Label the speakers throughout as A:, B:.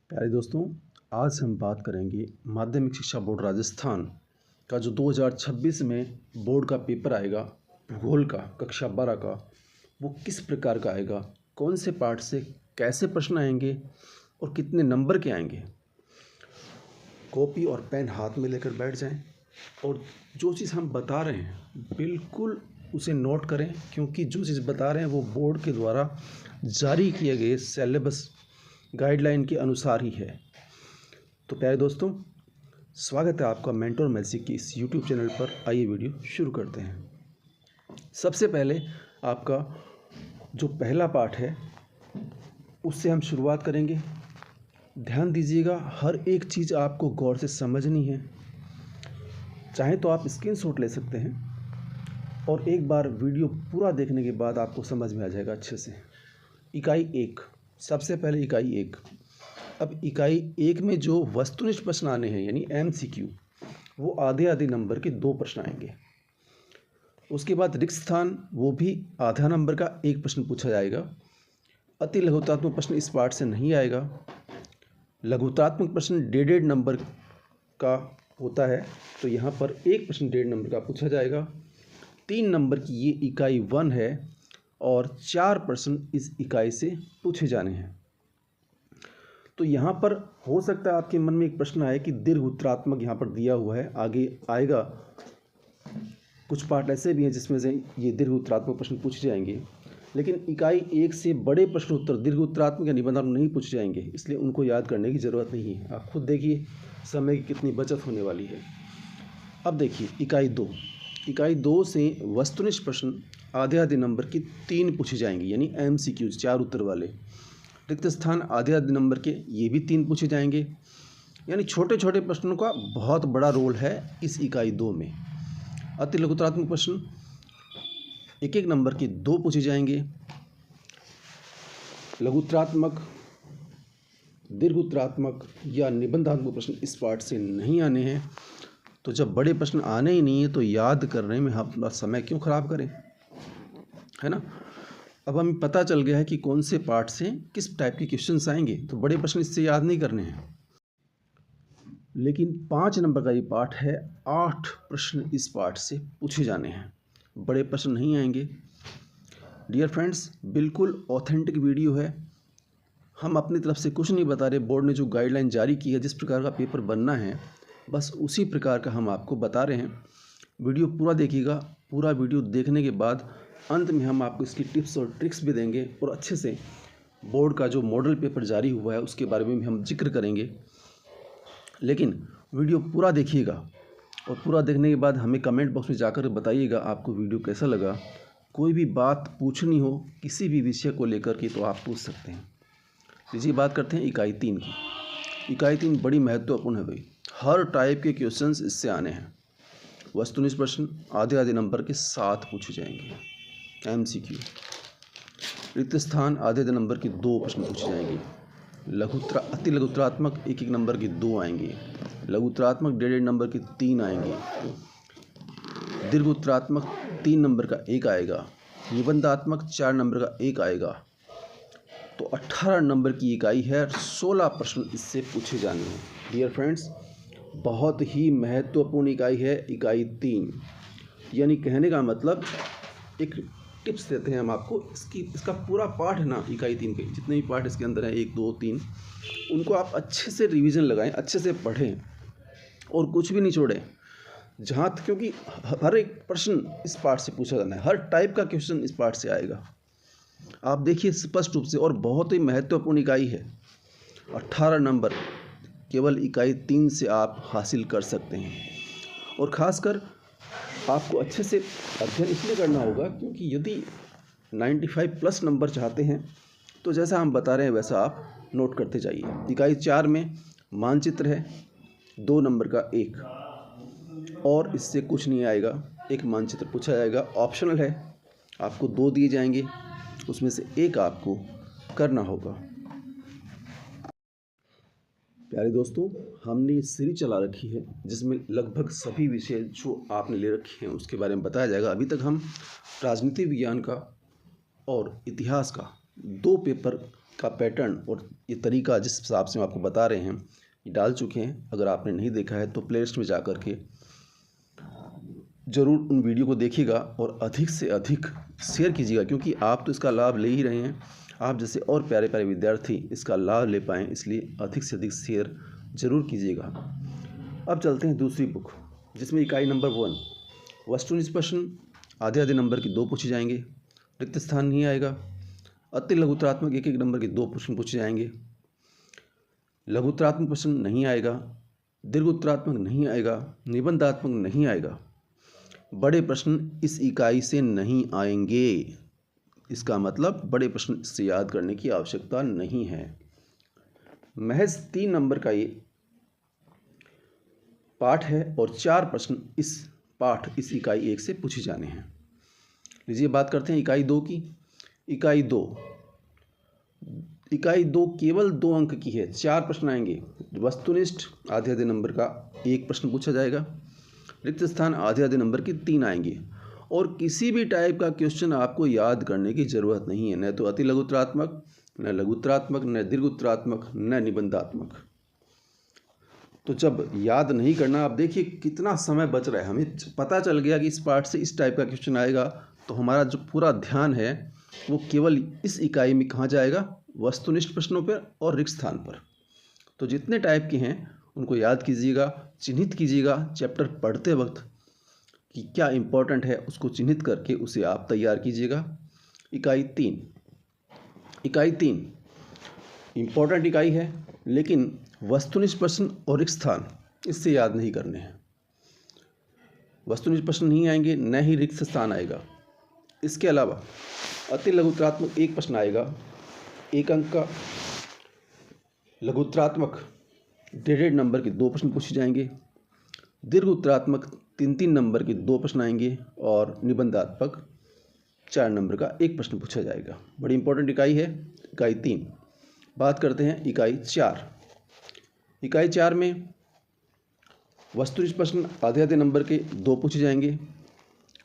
A: प्यारे दोस्तों, आज हम बात करेंगे माध्यमिक शिक्षा बोर्ड राजस्थान का जो 2026 में बोर्ड का पेपर आएगा भूगोल का कक्षा 12 का, वो किस प्रकार का आएगा, कौन से पार्ट से कैसे प्रश्न आएंगे और कितने नंबर के आएंगे। कॉपी और पेन हाथ में लेकर बैठ जाएं और जो चीज़ हम बता रहे हैं बिल्कुल उसे नोट करें, क्योंकि जो चीज़ बता रहे हैं वो बोर्ड के द्वारा जारी किए गए सिलेबस गाइडलाइन के अनुसार ही है। तो प्यारे दोस्तों, स्वागत है आपका मेंटोर मैजिक की इस यूट्यूब चैनल पर। आइए वीडियो शुरू करते हैं। सबसे पहले आपका जो पहला पार्ट है उससे हम शुरुआत करेंगे। ध्यान दीजिएगा, हर एक चीज़ आपको गौर से समझनी है। चाहे तो आप स्क्रीनशॉट ले सकते हैं और एक बार वीडियो पूरा देखने के बाद आपको समझ में आ जाएगा अच्छे से। इकाई 1, सबसे पहले इकाई 1। अब इकाई 1 में जो वस्तुनिष्ठ प्रश्न आने हैं यानी MCQ, वो आधे आधे नंबर के 2 प्रश्न आएंगे। उसके बाद रिक्त स्थान, वो भी आधा नंबर का 1 प्रश्न पूछा जाएगा। अति लघुत्तरात्मक प्रश्न इस पार्ट से नहीं आएगा। लघुत्तरात्मक प्रश्न 1.5 नंबर का होता है, तो यहाँ पर 1 प्रश्न 1.5 नंबर का पूछा जाएगा। 3 नंबर की ये इकाई 1 है और 4 प्रश्न इस इकाई से पूछे जाने हैं। तो यहाँ पर हो सकता है आपके मन में एक प्रश्न आए कि दीर्घ उत्तरात्मक यहाँ पर दिया हुआ है, आगे आएगा। कुछ पार्ट ऐसे भी हैं जिसमें से ये दीर्घ उत्तरात्मक प्रश्न पूछे जाएंगे, लेकिन इकाई 1 से बड़े प्रश्न उत्तर दीर्घ उत्तरात्मक या निबंधात्मक नहीं पूछे जाएंगे, इसलिए उनको याद करने की ज़रूरत नहीं है। आप खुद देखिए समय की कितनी बचत होने वाली है। अब देखिए इकाई 2 से वस्तुनिष्ठ प्रश्न आधे आधे नंबर की 3 पूछी जाएंगी यानी MCQ 4 उत्तर वाले। रिक्त स्थान आधे आधे नंबर के ये भी 3 पूछे जाएंगे, यानी छोटे छोटे प्रश्नों का बहुत बड़ा रोल है इस इकाई 2 में। अति लघुत्तरात्मक प्रश्न 1-1 नंबर के 2 पूछे जाएंगे। लघुत्तरात्मक, दीर्घोत्तरात्मक या निबंधात्मक प्रश्न इस पार्ट से नहीं आने हैं। तो जब बड़े प्रश्न आने ही नहीं है तो याद करने में हम अपना समय क्यों ख़राब करें, है ना। अब हमें पता चल गया है कि कौन से पार्ट से किस टाइप के क्वेश्चंस आएंगे, तो बड़े प्रश्न इससे याद नहीं करने हैं। लेकिन 5 नंबर का ये पार्ट है, 8 प्रश्न इस पार्ट से पूछे जाने हैं, बड़े प्रश्न नहीं आएंगे। डियर फ्रेंड्स, बिल्कुल ऑथेंटिक वीडियो है। हम अपनी तरफ से कुछ नहीं बता रहे। बोर्ड ने जो गाइडलाइन जारी की है, जिस प्रकार का पेपर बनना है, बस उसी प्रकार का हम आपको बता रहे हैं। वीडियो पूरा देखिएगा। पूरा वीडियो देखने के बाद अंत में हम आपको इसकी टिप्स और ट्रिक्स भी देंगे और अच्छे से बोर्ड का जो मॉडल पेपर जारी हुआ है उसके बारे में भी हम जिक्र करेंगे। लेकिन वीडियो पूरा देखिएगा और पूरा देखने के बाद हमें कमेंट बॉक्स में जाकर बताइएगा आपको वीडियो कैसा लगा। कोई भी बात पूछनी हो किसी भी विषय को लेकर के तो आप पूछ सकते हैं। लीजिए बात करते हैं इकाई 3 की। इकाई 3 बड़ी महत्वपूर्ण है भाई। हर टाइप के क्वेश्चंस इससे आने हैं। वस्तुनिष्ठ प्रश्न आधे आधे नंबर के 7 पूछे जाएंगे MCQ। रिक्त स्थान आधे आधे नंबर के 2 प्रश्न पूछे जाएंगे। अति लघुत्तरात्मक 1-1 नंबर के 2 आएंगे। लघुत्तरात्मक 1.5 नंबर के 3 आएंगे। दीर्घोत्तरात्मक 3 नंबर का 1 आएगा। निबंधात्मक 4 नंबर का 1 आएगा। तो 18 नंबर की इकाई है, 16 प्रश्न इससे पूछे जाने हैं। डियर फ्रेंड्स, बहुत ही महत्वपूर्ण इकाई है इकाई 3। यानी कहने का मतलब, एक टिप्स देते हैं हम आपको। इसका पूरा पार्ट है ना, इकाई 3 के जितने भी पार्ट इसके अंदर हैं 1, 2, 3, उनको आप अच्छे से रिवीजन लगाएं, अच्छे से पढ़ें और कुछ भी नहीं छोड़ें। जहाँ क्योंकि हर एक प्रश्न इस पार्ट से पूछा जाना है, हर टाइप का क्वेश्चन इस पार्ट से आएगा। आप देखिए स्पष्ट रूप से, और बहुत ही महत्वपूर्ण इकाई है। 18 नंबर केवल इकाई 3 से आप हासिल कर सकते हैं। और ख़ासकर आपको अच्छे से अध्ययन इसलिए करना होगा क्योंकि यदि 95+ नंबर चाहते हैं तो जैसा हम बता रहे हैं वैसा आप नोट करते जाइए। इकाई 4 में मानचित्र है, 2 नंबर का 1, और इससे कुछ नहीं आएगा। एक मानचित्र पूछा जाएगा, ऑप्शनल है, आपको 2 दिए जाएंगे, उसमें से 1 आपको करना होगा। प्यारे दोस्तों, हमने सीरीज चला रखी है जिसमें लगभग सभी विषय जो आपने ले रखे हैं उसके बारे में बताया जाएगा। अभी तक हम राजनीति विज्ञान का और इतिहास का 2 पेपर का पैटर्न और ये तरीका जिस हिसाब से हम आपको बता रहे हैं ये डाल चुके हैं। अगर आपने नहीं देखा है तो प्लेलिस्ट में जा कर के ज़रूर उन वीडियो को देखिएगा और अधिक से अधिक शेयर कीजिएगा, क्योंकि आप तो इसका लाभ ले ही रहे हैं। आप जैसे और प्यारे प्यारे विद्यार्थी इसका लाभ ले पाएँ, इसलिए अधिक से अधिक शेयर ज़रूर कीजिएगा। अब चलते हैं दूसरी बुक, जिसमें इकाई नंबर 1 वस्तुनिष्ठ प्रश्न आधे आधे नंबर की 2 पूछे जाएंगे। रिक्त स्थान नहीं आएगा। अति लघुत्तरात्मक 1-1 नंबर के 2 प्रश्न पूछे जाएंगे। लघुत्तरात्मक प्रश्न नहीं आएगा, दीर्घोत्तरात्मक नहीं आएगा, निबंधात्मक नहीं आएगा। बड़े प्रश्न इस इकाई से नहीं आएंगे। इसका मतलब बड़े प्रश्न से याद करने की आवश्यकता नहीं है। महज 3 नंबर का ये पाठ है और 4 प्रश्न इस इकाई 1 से पूछे जाने हैं। लीजिए बात करते हैं इकाई 2 की। इकाई 2 केवल 2 अंक की है। 4 प्रश्न आएंगे। वस्तुनिष्ठ आधे आधे नंबर का 1 प्रश्न पूछा जाएगा। रिक्त स्थान आधे आधे नंबर के 3 आएंगे और किसी भी टाइप का क्वेश्चन आपको याद करने की ज़रूरत नहीं है, न तो अति लघुत्तरात्मक, न लघुत्तरात्मक, न दीर्घोत्तरात्मक, न निबंधात्मक। तो जब याद नहीं करना, आप देखिए कितना समय बच रहा है। हमें पता चल गया कि इस पार्ट से इस टाइप का क्वेश्चन आएगा, तो हमारा जो पूरा ध्यान है वो केवल इस इकाई में कहाँ जाएगा, वस्तुनिष्ठ प्रश्नों पर और रिक्त स्थान पर। तो जितने टाइप के हैं उनको याद कीजिएगा, चिन्हित कीजिएगा चैप्टर पढ़ते वक्त कि क्या इम्पोर्टेंट है, उसको चिन्हित करके उसे आप तैयार कीजिएगा। इकाई 3 इम्पोर्टेंट इकाई है, लेकिन वस्तुनिष्ठ प्रश्न और रिक्त स्थान इससे याद नहीं करने हैं। वस्तुनिष्ठ प्रश्न नहीं आएंगे, न ही रिक्त स्थान आएगा। इसके अलावा अति लघुत्तरात्मक 1 प्रश्न आएगा, 1 अंक का। लघुत्तरात्मक 1.5 नंबर के 2 प्रश्न पूछे जाएंगे। दीर्घोत्तरात्मक 3-3 नंबर के 2 प्रश्न आएंगे और निबंधात्मक 4 नंबर का 1 प्रश्न पूछा जाएगा। बड़ी इंपॉर्टेंट इकाई है इकाई 3। बात करते हैं इकाई 4। इकाई 4 में वस्तुनिष्ठ प्रश्न आधे आधे नंबर के 2 पूछे जाएंगे।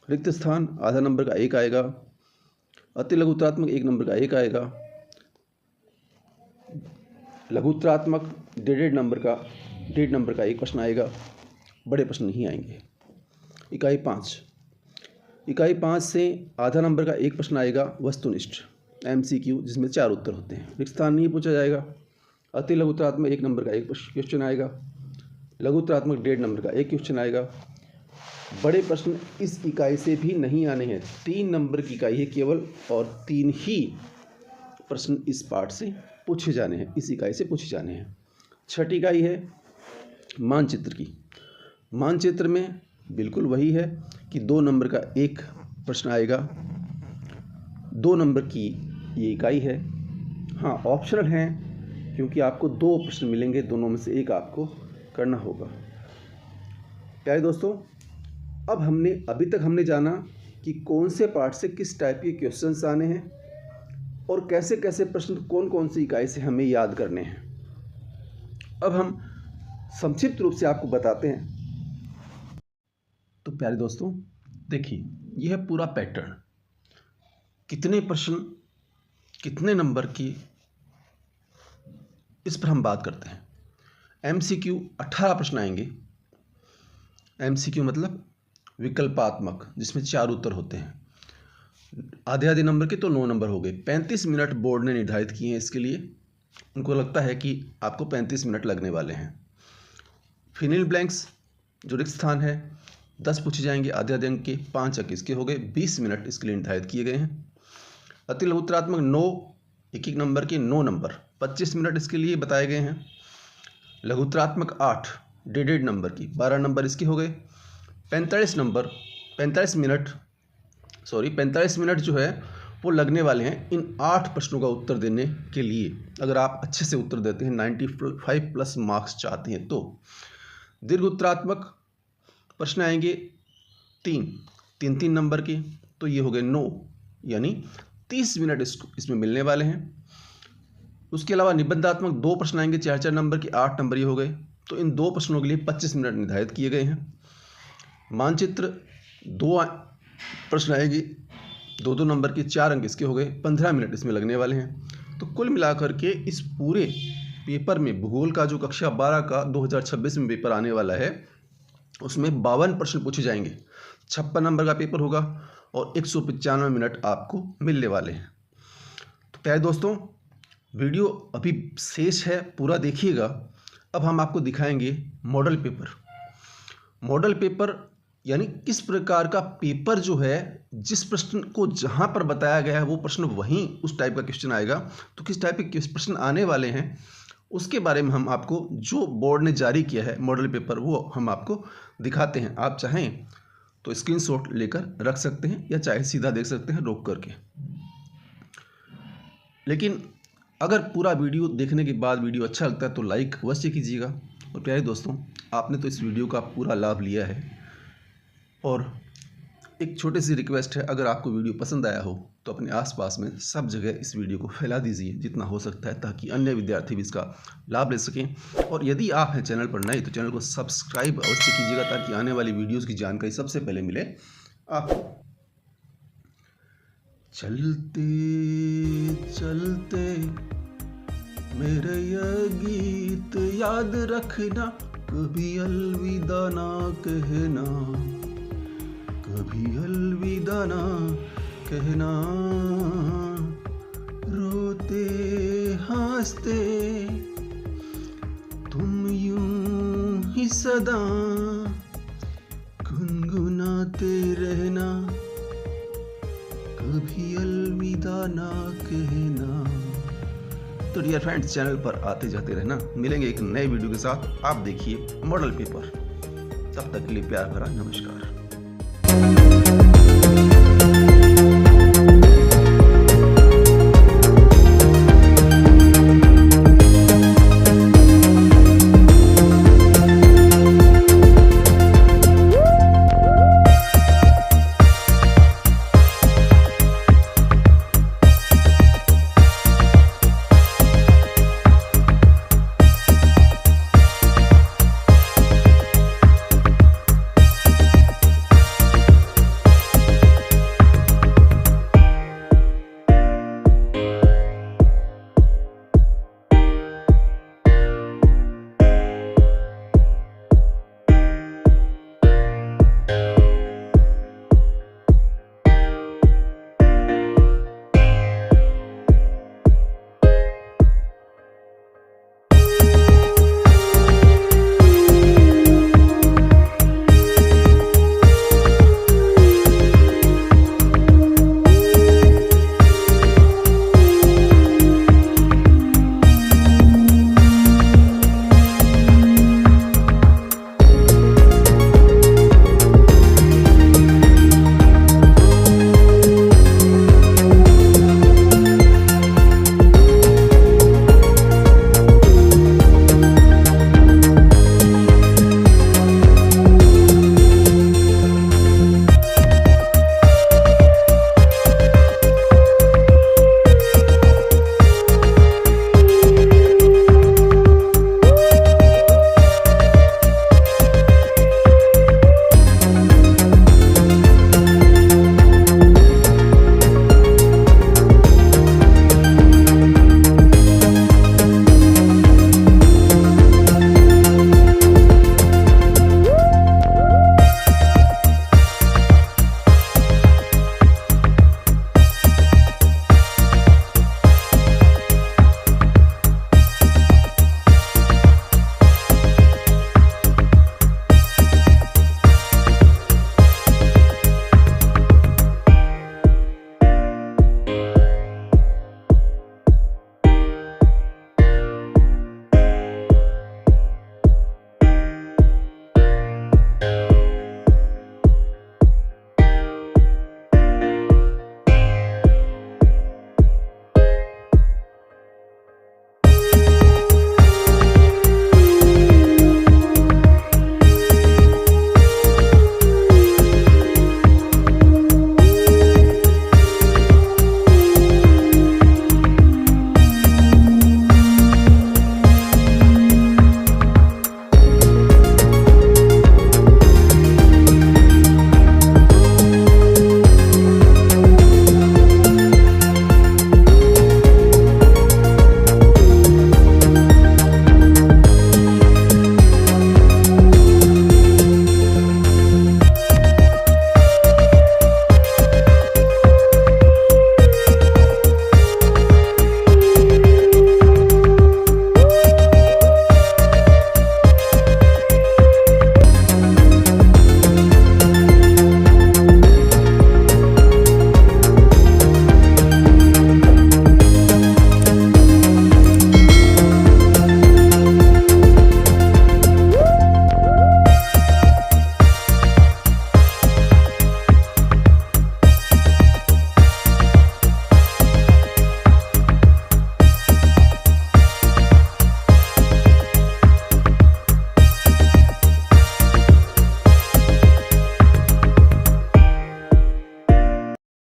A: रिक्त स्थान आधा नंबर का 1 आएगा। अति लघुत्तरात्मक 1 नंबर का 1 आएगा। लघुत्तरात्मक 1.5 नंबर का 1 प्रश्न आएगा। बड़े प्रश्न नहीं आएंगे। इकाई 5 से आधा नंबर का 1 प्रश्न आएगा वस्तुनिष्ठ MCQ, जिसमें 4 उत्तर होते हैं। रिक्त स्थान नहीं पूछा जाएगा। अति लघुत्तरात्मक 1 नंबर का 1 क्वेश्चन आएगा। लघुत्तरात्मक 1.5 नंबर का 1 क्वेश्चन आएगा। बड़े प्रश्न इस इकाई से भी नहीं आने हैं। 3 नंबर की इकाई है केवल और 3 ही प्रश्न इस पार्ट से पूछे जाने हैं, इस इकाई से पूछे जाने हैं। 6ठी इकाई है मानचित्र की। मानचित्र में बिल्कुल वही है कि 2 नंबर का 1 प्रश्न आएगा। 2 नंबर की ये इकाई है। हाँ, ऑप्शनल हैं, क्योंकि आपको 2 प्रश्न मिलेंगे, दोनों में से एक आपको करना होगा। प्यारे दोस्तों, अभी तक हमने जाना कि कौन से पार्ट से किस टाइप के क्वेश्चंस आने हैं और कैसे कैसे प्रश्न कौन कौन सी इकाई से हमें याद करने हैं। अब हम संक्षिप्त रूप से आपको बताते हैं। तो प्यारे दोस्तों, देखिए यह है पूरा पैटर्न। कितने प्रश्न कितने नंबर की, इस पर हम बात करते हैं। MCQ 18 प्रश्न आएंगे। MCQ मतलब विकल्पात्मक, जिसमें 4 उत्तर होते हैं। आधे आधे नंबर के तो 9 नंबर हो गए। 35 मिनट बोर्ड ने निर्धारित किए हैं इसके लिए। उनको लगता है कि आपको 35 मिनट लगने वाले हैं। फिनिल ब्लैंक्स जो रिक्त स्थान है 10 पूछे जाएंगे आधे आधे अंक के, 5 अंक इसके हो गए। 20 मिनट इसके लिए निर्धारित किए गए हैं। अति लघुत्तरात्मक 9 1-1 नंबर के 9 नंबर, 25 मिनट इसके लिए बताए गए हैं। लघुत्तरात्मक 8 1.5 नंबर की 12 नंबर इसके हो गए। 45 मिनट जो है वो लगने वाले हैं इन 8 प्रश्नों का उत्तर देने के लिए। अगर आप अच्छे से उत्तर देते हैं, 95+ मार्क्स चाहते हैं तो। दीर्घोत्तरात्मक प्रश्न आएंगे 3 नंबर के, तो ये हो गए 9, यानी 30 मिनट इसमें मिलने वाले हैं। उसके अलावा निबंधात्मक 2 प्रश्न आएंगे 4-4 नंबर के, 8 नंबर ये हो गए। तो इन 2 प्रश्नों के लिए 25 मिनट निर्धारित किए गए हैं। मानचित्र 2 प्रश्न आएंगे 2-2 नंबर के, 4 अंक इसके हो गए, 15 मिनट इसमें लगने वाले हैं। तो कुल मिलाकर के इस पूरे पेपर में भूगोल का जो कक्षा 12 का 2026 में पेपर आने वाला है उसमें 52 प्रश्न पूछे जाएंगे। 56 नंबर का पेपर होगा और 195 मिनट आपको मिलने वाले हैं। तो प्यारे दोस्तों, वीडियो अभी शेष है, पूरा देखिएगा। अब हम आपको दिखाएंगे मॉडल पेपर। मॉडल पेपर यानी किस प्रकार का पेपर जो है, जिस प्रश्न को जहाँ पर बताया गया है वो प्रश्न वहीं उस टाइप का क्वेश्चन आएगा। तो किस टाइप के प्रश्न आने वाले हैं उसके बारे में हम आपको, जो बोर्ड ने जारी किया है मॉडल पेपर, वो हम आपको दिखाते हैं। आप चाहें तो स्क्रीनशॉट लेकर रख सकते हैं या चाहे सीधा देख सकते हैं रोक करके। लेकिन अगर पूरा वीडियो देखने के बाद वीडियो अच्छा लगता है तो लाइक अवश्य कीजिएगा। और प्यारे दोस्तों, आपने तो इस वीडियो का पूरा लाभ लिया है और एक छोटी सी रिक्वेस्ट है, अगर आपको वीडियो पसंद आया हो तो अपने आसपास में सब जगह इस वीडियो को फैला दीजिए जितना हो सकता है, ताकि अन्य विद्यार्थी भी इसका लाभ ले सकें। और यदि आप हैं चैनल पर नए तो चैनल को सब्सक्राइब अवश्य कीजिएगा, ताकि आने वाली वीडियोज़ की जानकारी सबसे पहले मिले आपको। चलते चलते मेरे ये गीत याद रखना, कभी अलविदा ना कहना, कभी अलविदा ना कहना। रोते हंसते तुम यूं ही सदा गुनगुनाते रहना, कभी अलविदा ना कहना। तो डियर फ्रेंड्स, चैनल पर आते जाते रहना। मिलेंगे एक नए वीडियो के साथ। आप देखिए मॉडल पेपर। तब तक के लिए प्यार भरा नमस्कार।